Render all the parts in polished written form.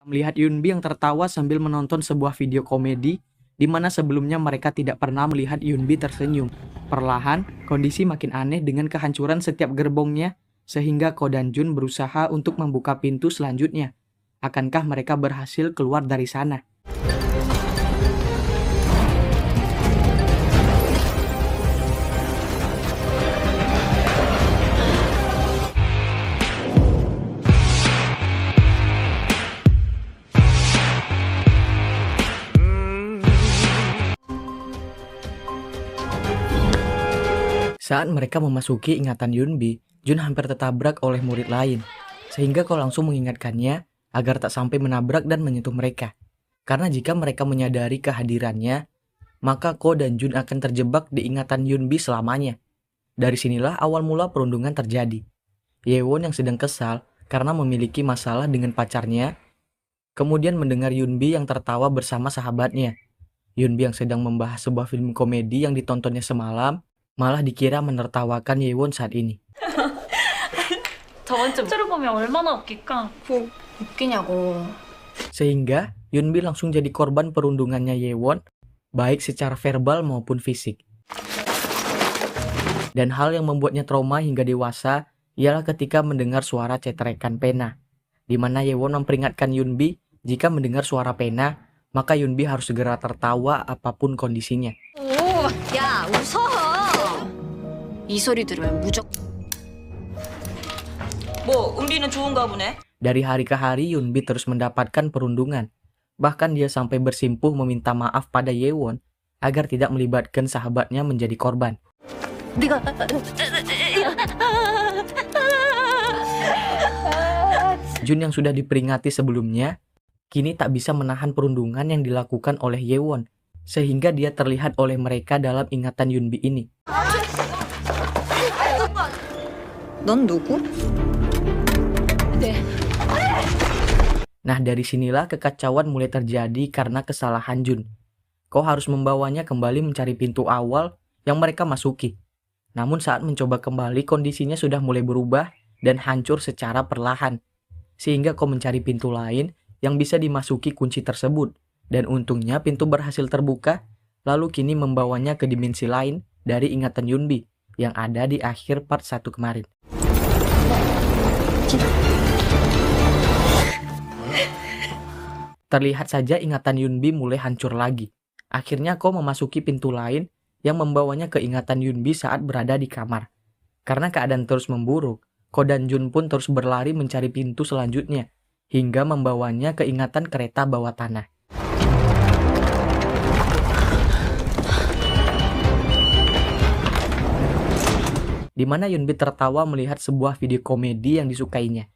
Melihat Yunbi yang tertawa sambil menonton sebuah video komedi, di mana sebelumnya mereka tidak pernah melihat Yunbi tersenyum. Perlahan, kondisi makin aneh dengan kehancuran setiap gerbongnya, sehingga Ko dan Jun berusaha untuk membuka pintu selanjutnya. Akankah mereka berhasil keluar dari sana? Saat mereka memasuki ingatan Yunbi, Jun hampir tertabrak oleh murid lain, sehingga Ko langsung mengingatkannya agar tak sampai menabrak dan menyentuh mereka. Karena jika mereka menyadari kehadirannya, maka Ko dan Jun akan terjebak di ingatan Yunbi selamanya. Dari sinilah awal mula perundungan terjadi. Yewon yang sedang kesal karena memiliki masalah dengan pacarnya, kemudian mendengar Yunbi yang tertawa bersama sahabatnya. Yunbi yang sedang membahas sebuah film komedi yang ditontonnya semalam, malah dikira menertawakan Yewon saat ini. 저번 주 실제로 보면 얼마나 웃길까? 웃기냐고. Sehingga Yunbi langsung jadi korban perundungannya Yewon, baik secara verbal maupun fisik. Dan hal yang membuatnya trauma hingga dewasa ialah ketika mendengar suara cetrekan pena, di mana Yewon memperingatkan Yunbi jika mendengar suara pena, maka Yunbi harus segera tertawa apapun kondisinya. 오, 야, 웃어. 이 소리 들으면 무조건. 뭐, 은비는 좋은가 보네. Dari hari ke hari Yunbi terus mendapatkan perundungan. Bahkan dia sampai bersimpuh meminta maaf pada Yewon agar tidak melibatkan sahabatnya menjadi korban. Jun yang sudah diperingati sebelumnya, kini tak bisa menahan perundungan yang dilakukan oleh Yewon, sehingga dia terlihat oleh mereka dalam ingatan Yunbi ini. 넌 누구? Nah, dari sinilah kekacauan mulai terjadi karena kesalahan Jun. Ko harus membawanya kembali mencari pintu awal yang mereka masuki. Namun saat mencoba kembali, kondisinya sudah mulai berubah dan hancur secara perlahan. Sehingga Ko mencari pintu lain yang bisa dimasuki kunci tersebut. Dan untungnya pintu berhasil terbuka, lalu kini membawanya ke dimensi lain dari ingatan Yunbi yang ada di akhir part 1 kemarin. Terlihat saja ingatan Yunbi mulai hancur lagi. Akhirnya Ko memasuki pintu lain yang membawanya ke ingatan Yunbi saat berada di kamar. Karena keadaan terus memburuk, Ko dan Jun pun terus berlari mencari pintu selanjutnya, hingga membawanya ke ingatan kereta bawah tanah. Di mana Yunbi tertawa melihat sebuah video komedi yang disukainya.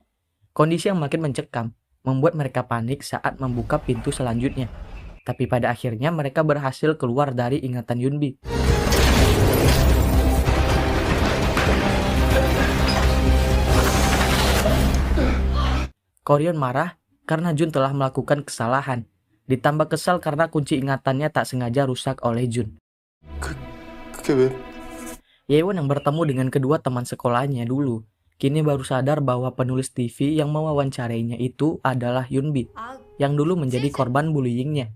Kondisi yang makin mencekam membuat mereka panik saat membuka pintu selanjutnya. Tapi pada akhirnya mereka berhasil keluar dari ingatan Yunbi. Koryon marah karena Jun telah melakukan kesalahan. Ditambah kesal karena kunci ingatannya tak sengaja rusak oleh Jun. 그게 왜? Yewon yang bertemu dengan kedua teman sekolahnya dulu, kini baru sadar bahwa penulis TV yang mewawancarainya itu adalah Yunbi, yang dulu menjadi korban bullyingnya.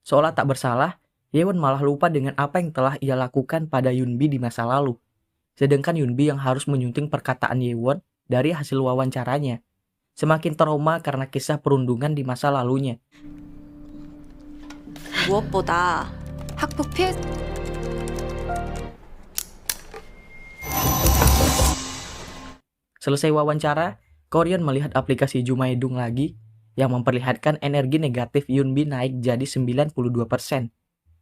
Seolah tak bersalah, Yewon malah lupa dengan apa yang telah ia lakukan pada Yunbi di masa lalu. Sedangkan Yunbi yang harus menyunting perkataan Yewon dari hasil wawancaranya, semakin trauma karena kisah perundungan di masa lalunya. 무엇보다 학폭 피해. Selesai wawancara, Koryon melihat aplikasi Jumaedung lagi yang memperlihatkan energi negatif Yunbi naik jadi 92%.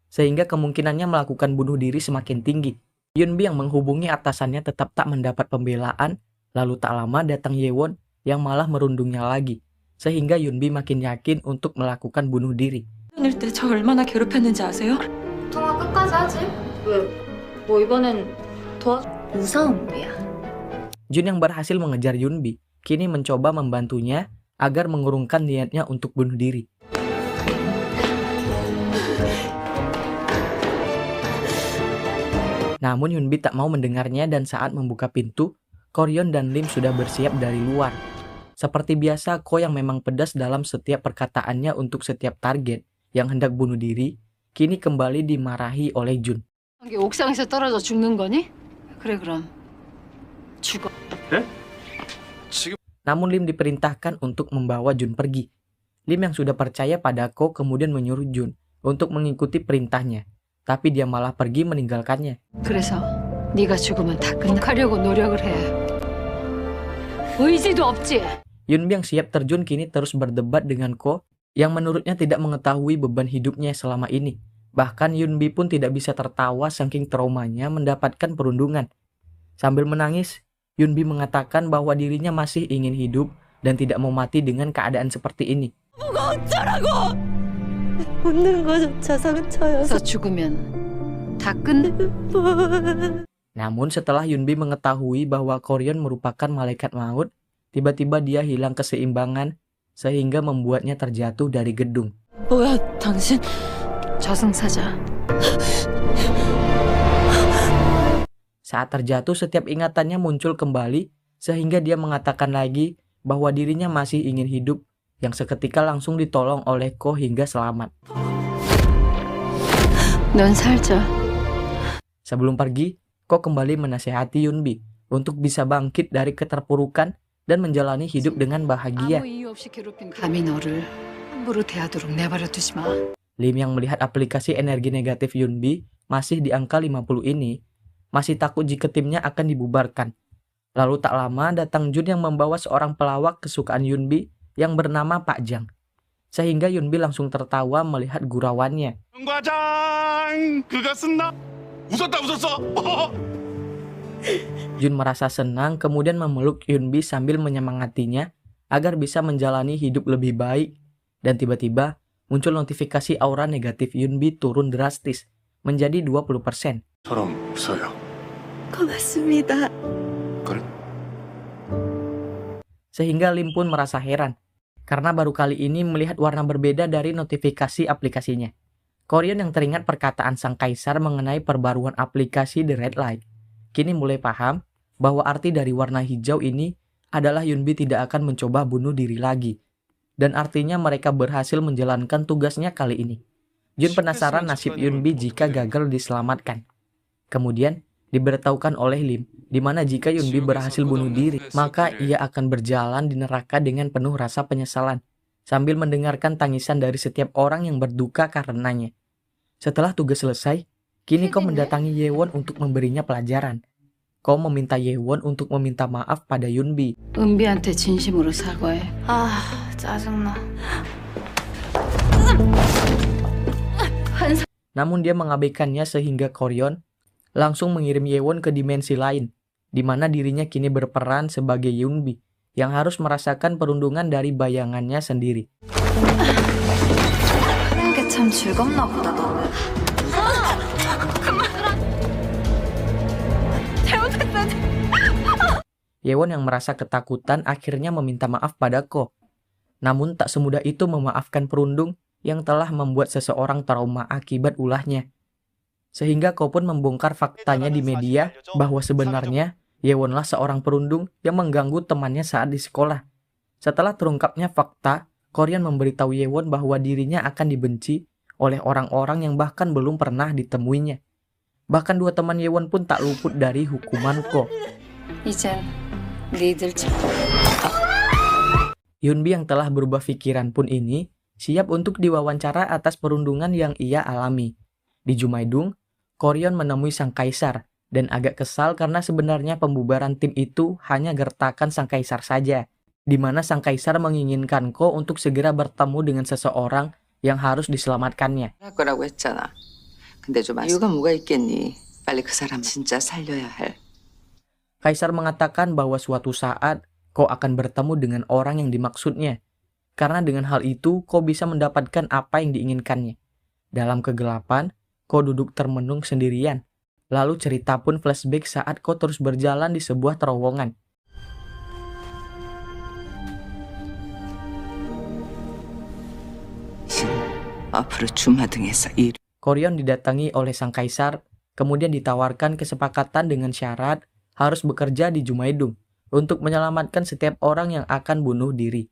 Sehingga kemungkinannya melakukan bunuh diri semakin tinggi. Yunbi yang menghubungi atasannya tetap tak mendapat pembelaan, lalu tak lama datang Yewon yang malah merundungnya lagi. Sehingga Yunbi makin yakin untuk melakukan bunuh diri. 일 때 저 얼마나 괴롭혔는지 아세요? 통화 끝까지 하지? 왜? 뭐 이번엔 우사은비야. Jun yang berhasil mengejar Yunbi, kini mencoba membantunya agar mengurungkan niatnya untuk bunuh diri. Namun Yunbi tak mau mendengarnya dan saat membuka pintu, Koryon dan Lim sudah bersiap dari luar. Seperti biasa, Ko yang memang pedas dalam setiap perkataannya untuk setiap target yang hendak bunuh diri, kini kembali dimarahi oleh Jun. 이게 옥상에서 떨어져 죽는 거니? 그래 그럼 죽어. 지금 Namun Lim diperintahkan untuk membawa Jun pergi. Lim yang sudah percaya pada Ko kemudian menyuruh Jun untuk mengikuti perintahnya, tapi dia malah pergi meninggalkannya. 그래서 네가 죽으면 다 끝나려고 노력을 해. 의지도 없지. Yunbi yang siap terjun kini terus berdebat dengan Ko yang menurutnya tidak mengetahui beban hidupnya selama ini. Bahkan Yunbi pun tidak bisa tertawa saking traumanya mendapatkan perundungan. Sambil menangis, Yunbi mengatakan bahwa dirinya masih ingin hidup dan tidak mau mati dengan keadaan seperti ini. 웃는 거조차 상처여서 그래서 죽으면 다 끝. Namun setelah Yunbi mengetahui bahwa Koryon merupakan malaikat maut, tiba-tiba dia hilang keseimbangan sehingga membuatnya terjatuh dari gedung. 뭐야 당신 저승사자. Saat terjatuh, setiap ingatannya muncul kembali sehingga dia mengatakan lagi bahwa dirinya masih ingin hidup, yang seketika langsung ditolong oleh Ko hingga selamat. 넌 살자. Sebelum pergi, Ko kembali menasihati Yunbi untuk bisa bangkit dari keterpurukan dan menjalani hidup dengan bahagia. 아무 이유 없이 괴롭힌 감히 너를 함부로 대하도록 내버려 두지 마. Lim yang melihat aplikasi energi negatif Yunbi masih di angka 50 ini, masih takut jika timnya akan dibubarkan. Lalu tak lama datang Jun yang membawa seorang pelawak kesukaan Yunbi yang bernama Pak Jang. Sehingga Yunbi langsung tertawa melihat gurauannya. 과장 그것은 나 웃었어. Jun merasa senang kemudian memeluk Yunbi sambil menyemangatinya agar bisa menjalani hidup lebih baik. Dan tiba-tiba muncul notifikasi aura negatif Yunbi turun drastis menjadi 20%. 저럼 웃어요. 고맙습니다. 그래. Sehingga Lim pun merasa heran karena baru kali ini melihat warna berbeda dari notifikasi aplikasinya. Koryon yang teringat perkataan sang kaisar mengenai perbaruan aplikasi The Red Light kini mulai paham bahwa arti dari warna hijau ini adalah Yunbi tidak akan mencoba bunuh diri lagi. Dan artinya mereka berhasil menjalankan tugasnya kali ini. Jun penasaran nasib Yunbi jika gagal diselamatkan. Kemudian diberitahukan oleh Lim di mana jika Yunbi berhasil bunuh diri, maka ia akan berjalan di neraka dengan penuh rasa penyesalan sambil mendengarkan tangisan dari setiap orang yang berduka karenanya. Setelah tugas selesai, kini Ko mendatangi Yewon untuk memberinya pelajaran. Ko meminta Yewon untuk meminta maaf pada Yunbi. 은비한테 진심으로 사과해. 아 짜증나. Namun dia mengabaikannya sehingga Koryon langsung mengirim Yewon ke dimensi lain, di mana dirinya kini berperan sebagai Yunbi yang harus merasakan perundungan dari bayangannya sendiri. 하는 게 참 즐겁나 보다 너는. Yewon yang merasa ketakutan akhirnya meminta maaf pada Ko. Namun tak semudah itu memaafkan perundung yang telah membuat seseorang trauma akibat ulahnya. Sehingga Ko pun membongkar faktanya di media bahwa sebenarnya Yewonlah seorang perundung yang mengganggu temannya saat di sekolah. Setelah terungkapnya fakta, Koryon memberitahu Yewon bahwa dirinya akan dibenci oleh orang-orang yang bahkan belum pernah ditemuinya. Bahkan dua teman Yewon pun tak luput dari hukuman Ko. 이젠 니들 참. Yunbi yang telah berubah pikiran pun ini siap untuk diwawancara atas perundungan yang ia alami. Di Jumaidung, Koryon menemui sang kaisar dan agak kesal karena sebenarnya pembubaran tim itu hanya gertakan sang kaisar saja, di mana sang kaisar menginginkan Ko untuk segera bertemu dengan seseorang yang harus diselamatkannya. 할 거라고 했잖아. 근데 좀 이유가 뭐가 있겠니? 빨리 그 사람 진짜 살려야 할. Kaisar mengatakan bahwa suatu saat Ko akan bertemu dengan orang yang dimaksudnya, karena dengan hal itu Ko bisa mendapatkan apa yang diinginkannya. Dalam kegelapan, Ko duduk termenung sendirian. Lalu cerita pun flashback saat Ko terus berjalan di sebuah terowongan. 앞으로 주마등에서 일. Koryon didatangi oleh sang kaisar, kemudian ditawarkan kesepakatan dengan syarat harus bekerja di Jumaidung untuk menyelamatkan setiap orang yang akan bunuh diri.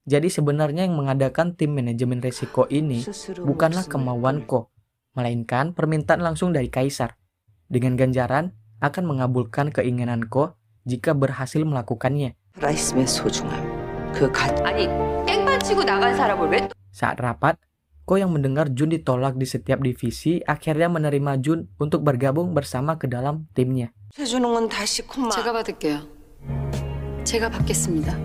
Jadi sebenarnya yang mengadakan tim manajemen resiko ini bukanlah kemauan Ko, melainkan permintaan langsung dari kaisar. Dengan ganjaran akan mengabulkan keinginan Ko jika berhasil melakukannya. 살아있음의 소중함, 그 가치. 아니, 깽판 치고 나간 사람을 왜 또... Saat rapat, Ko yang mendengar Jun ditolak di setiap divisi akhirnya menerima Jun untuk bergabung bersama ke dalam timnya. 최준웅은 다시 콤마. 제가 받을게요. 제가 받겠습니다.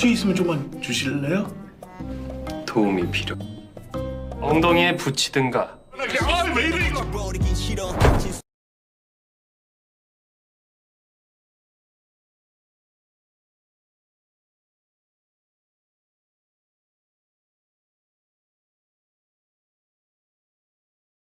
숙제 있으면 좀만 주실래요? 도움이 필요. 엉덩이에 붙이든가. 아, 왜 이래 이거?